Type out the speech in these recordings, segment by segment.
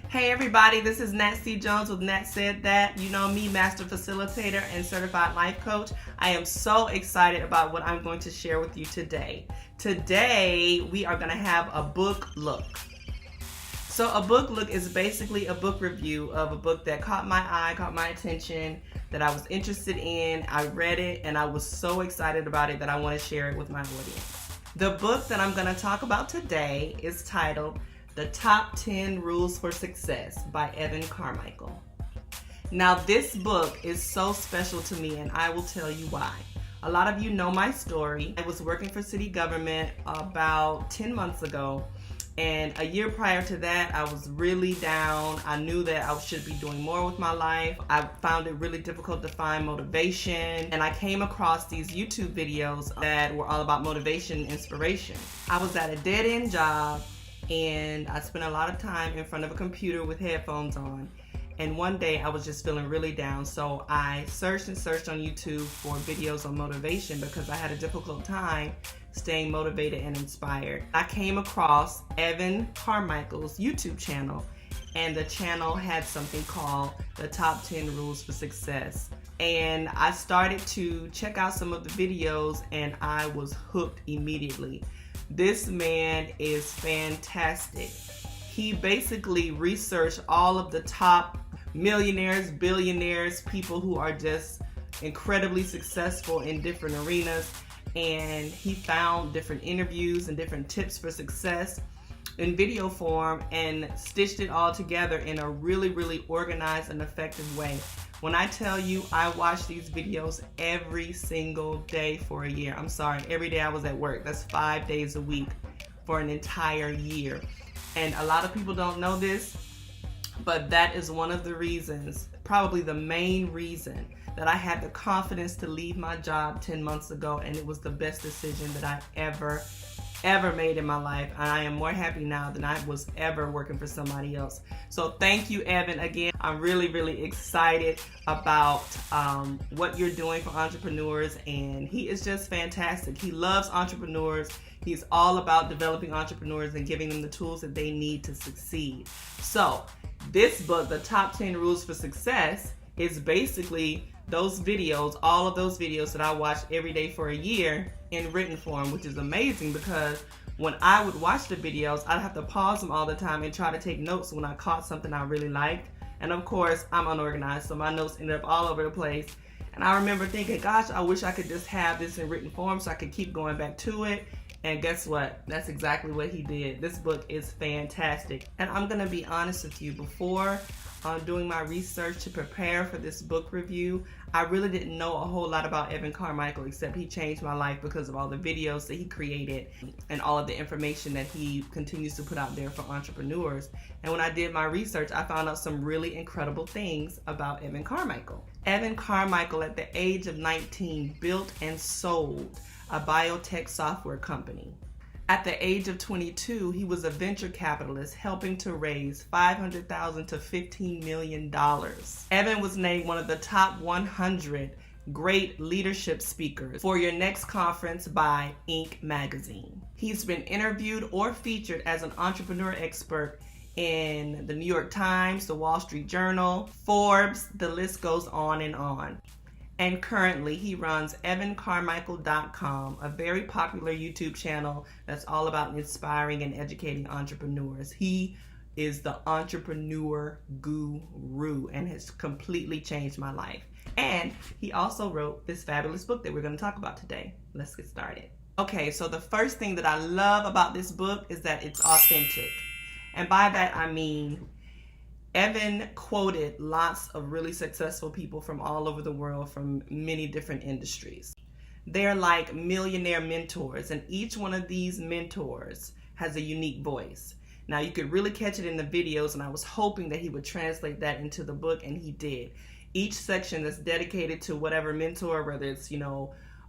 Hey everybody, this is Nat C. Jones with Nat Said That. You know me, Master Facilitator and Certified Life Coach. I am so excited about what I'm going to share with you today. Today, we are going to have a book look. So a book look is basically a book review of a book that caught my eye, caught my attention, that I was interested in. I read it and I was so excited about it that I want to share it with my audience. The book that I'm going to talk about today is titled The Top 10 Rules for Success by Evan Carmichael. Now this book is so special to me and I will tell you why. A lot of you know my story. I was working for city government about 10 months ago, and a year prior to that I was really down. I knew that I should be doing more with my life. I found it really difficult to find motivation, and I came across these YouTube videos that were all about motivation and inspiration. I was at a dead-end job and I spent a lot of time in front of a computer with headphones on. And one day I was just feeling really down. So I searched on YouTube for videos on motivation because I had a difficult time staying motivated and inspired. I came across Evan Carmichael's YouTube channel, and the channel had something called The Top 10 Rules for Success. And I started to check out some of the videos and I was hooked immediately. This man is fantastic. He basically researched all of the top millionaires, billionaires, people who are just incredibly successful in different arenas, and he found different interviews and different tips for success in video form and stitched it all together in a really organized and effective way. When I tell you I watched these videos every single day for a year, I'm sorry, every day I was at work. That's 5 days a week for an entire year. And a lot of people don't know this, but that is one of the reasons, probably the main reason, that I had the confidence to leave my job 10 months ago, and it was the best decision that I ever made in my life. And I am more happy now than I was ever working for somebody else. So thank you, Evan. Again, I'm really excited about what you're doing for entrepreneurs, and he is just fantastic. He loves entrepreneurs. He's all about developing entrepreneurs and giving them the tools that they need to succeed. So this book, The Top 10 Rules for Success, is basically those videos, all of those videos that I watched every day for a year in written form, which is amazing because when I would watch the videos, I'd have to pause them all the time and try to take notes when I caught something I really liked. And of course, I'm unorganized, so my notes ended up all over the place. And I remember thinking, gosh, I wish I could just have this in written form so I could keep going back to it. And guess what? That's exactly what he did. This book is fantastic. And I'm going to be honest with you, before doing my research to prepare for this book review, I really didn't know a whole lot about Evan Carmichael, except he changed my life because of all the videos that he created and all of the information that he continues to put out there for entrepreneurs. And when I did my research, I found out some really incredible things about Evan Carmichael. Evan Carmichael, at the age of 19, built and sold a biotech software company. At the age of 22, he was a venture capitalist helping to raise $500,000 to $15 million. Evan was named one of the top 100 great leadership speakers for your next conference by Inc. magazine. He's been interviewed or featured as an entrepreneur expert in the New York Times, the Wall Street Journal, Forbes, the list goes on and on. And currently he runs evancarmichael.com, a very popular YouTube channel that's all about inspiring and educating entrepreneurs. He is the entrepreneur guru and has completely changed my life. And he also wrote this fabulous book that we're going to talk about today. Let's get started. Okay, so the first thing that I love about this book is that it's authentic. And by that I mean, Evan quoted lots of really successful people from all over the world from many different industries. They're like millionaire mentors, and each one of these mentors has a unique voice. Now you could really catch it in the videos, and I was hoping that he would translate that into the book, and he did. Each section that's dedicated to whatever mentor, whether it's,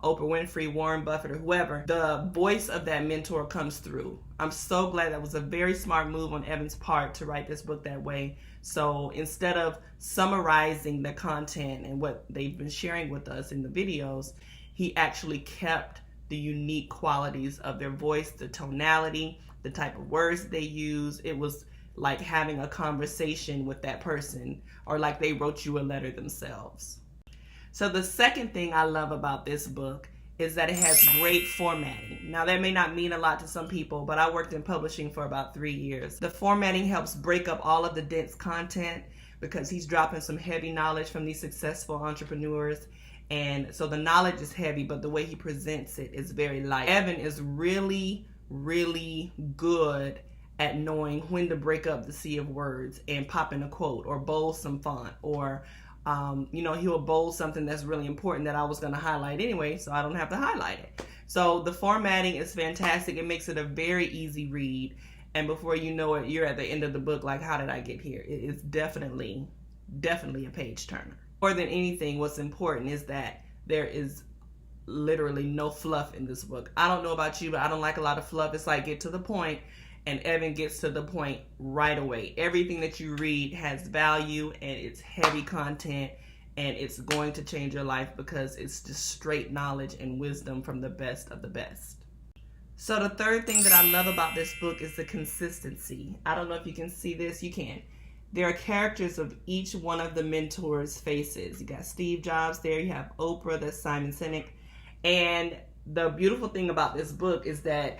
Oprah Winfrey, Warren Buffett, or whoever, the voice of that mentor comes through. I'm so glad. That was a very smart move on Evan's part to write this book that way. So instead of summarizing the content and what they've been sharing with us in the videos, he actually kept the unique qualities of their voice, the tonality, the type of words they use. It was like having a conversation with that person, or like they wrote you a letter themselves. So the second thing I love about this book is that it has great formatting. Now that may not mean a lot to some people, but I worked in publishing for about 3 years. The formatting helps break up all of the dense content because he's dropping some heavy knowledge from these successful entrepreneurs. And so the knowledge is heavy, but the way he presents it is very light. Evan is really, really good at knowing when to break up the sea of words and pop in a quote or bold some font, or he'll bold something that's really important that I was going to highlight anyway, so I don't have to highlight it. So the formatting is fantastic. It makes it a very easy read. And before you know it, you're at the end of the book like, how did I get here? It is definitely a page turner. More than anything, what's important is that there is literally no fluff in this book. I don't know about you, but I don't like a lot of fluff. It's like, get to the point. And Evan gets to the point right away. Everything that you read has value, and it's heavy content, and it's going to change your life because it's just straight knowledge and wisdom from the best of the best. So the third thing that I love about this book is the consistency. I don't know if you can see this. You can. There are characters of each one of the mentors' faces. You got Steve Jobs there. You have Oprah. That's Simon Sinek. And the beautiful thing about this book is that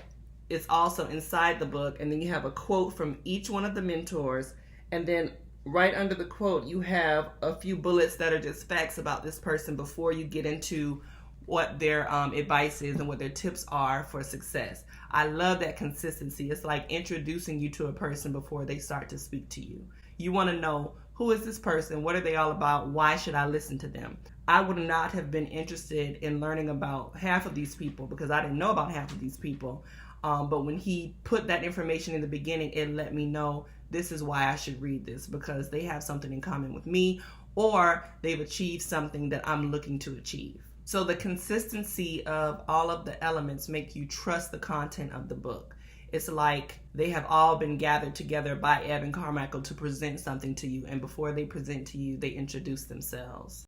it's also inside the book, and then you have a quote from each one of the mentors, and then right under the quote you have a few bullets that are just facts about this person before you get into what their advice is and what their tips are for success. I love that consistency. It's like introducing you to a person before they start to speak to you. You want to know, who is this person? What are they all about? Why should I listen to them? I would not have been interested in learning about half of these people because I didn't know about half of these people. But when he put that information in the beginning, it let me know this is why I should read this, because they have something in common with me, or they've achieved something that I'm looking to achieve. So the consistency of all of the elements make you trust the content of the book. It's like they have all been gathered together by Evan Carmichael to present something to you, and before they present to you, they introduce themselves.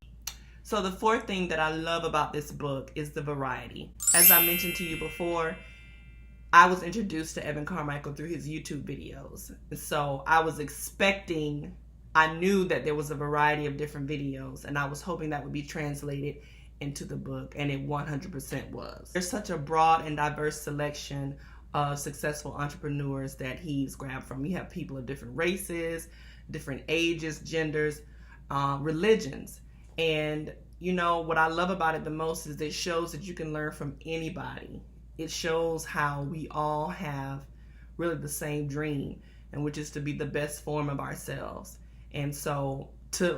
So the fourth thing that I love about this book is the variety. As I mentioned to you before, I was introduced to Evan Carmichael through his YouTube videos. So I knew that there was a variety of different videos, and I was hoping that would be translated into the book, and it 100% was. There's such a broad and diverse selection of successful entrepreneurs that he's grabbed from. You have people of different races, different ages, genders, religions. And what I love about it the most is it shows that you can learn from anybody. It shows how we all have really the same dream, and which is to be the best form of ourselves. And so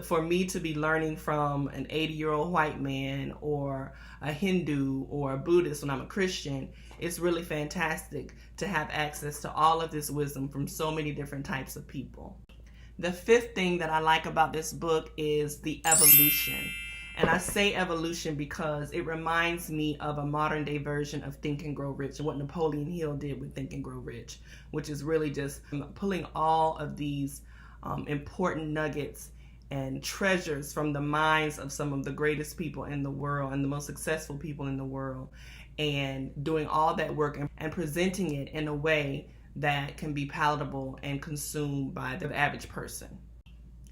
for me to be learning from an 80-year-old white man or a Hindu or a Buddhist when I'm a Christian, it's really fantastic to have access to all of this wisdom from so many different types of people. The fifth thing that I like about this book is the evolution. And I say evolution because it reminds me of a modern day version of Think and Grow Rich, and what Napoleon Hill did with Think and Grow Rich, which is really just pulling all of these important nuggets and treasures from the minds of some of the greatest people in the world and the most successful people in the world, and doing all that work and presenting it in a way that can be palatable and consumed by the average person.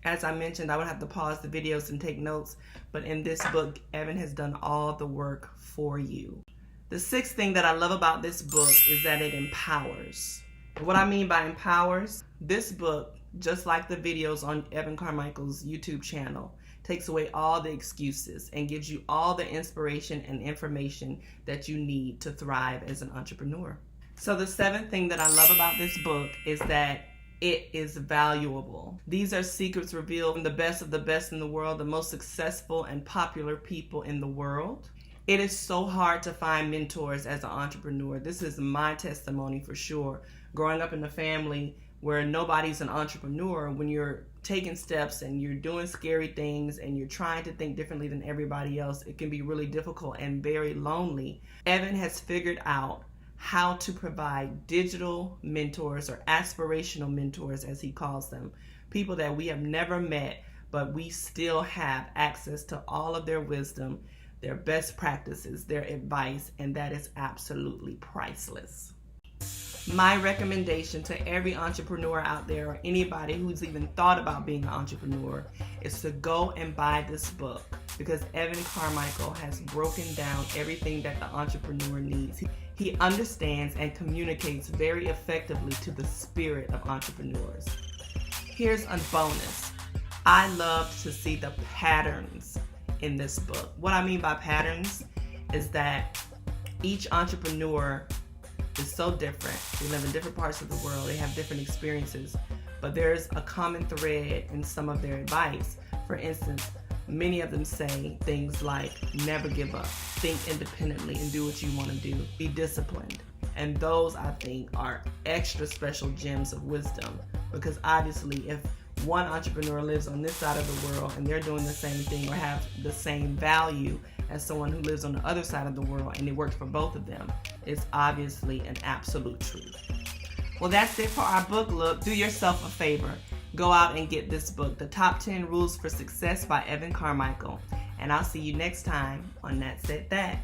As I mentioned, I would have to pause the videos and take notes, but in this book, Evan has done all the work for you. The sixth thing that I love about this book is that it empowers. What I mean by empowers, this book, just like the videos on Evan Carmichael's YouTube channel, takes away all the excuses and gives you all the inspiration and information that you need to thrive as an entrepreneur. So the seventh thing that I love about this book is that it is valuable. These are secrets revealed from the best of the best in the world, the most successful and popular people in the world. It is so hard to find mentors as an entrepreneur. This is my testimony for sure. Growing up in a family where nobody's an entrepreneur, when you're taking steps and you're doing scary things and you're trying to think differently than everybody else, it can be really difficult and very lonely. Evan has figured out how to provide digital mentors, or aspirational mentors as he calls them, people that we have never met, but we still have access to all of their wisdom, their best practices, their advice, and that is absolutely priceless. My recommendation to every entrepreneur out there, or anybody who's even thought about being an entrepreneur, is to go and buy this book, because Evan Carmichael has broken down everything that the entrepreneur needs. He understands and communicates very effectively to the spirit of entrepreneurs. Here's a bonus. I love to see the patterns in this book. What I mean by patterns is that each entrepreneur is so different. They live in different parts of the world. They have different experiences, but there's a common thread in some of their advice. For instance, many of them say things like, never give up, think independently and do what you want to do, be disciplined. And those, I think, are extra special gems of wisdom, because obviously if one entrepreneur lives on this side of the world and they're doing the same thing or have the same value as someone who lives on the other side of the world, and it works for both of them, it's obviously an absolute truth. Well, that's it for our book look. Do yourself a favor. Go out and get this book, The Top 10 Rules for Success by Evan Carmichael. And I'll see you next time on That Said That.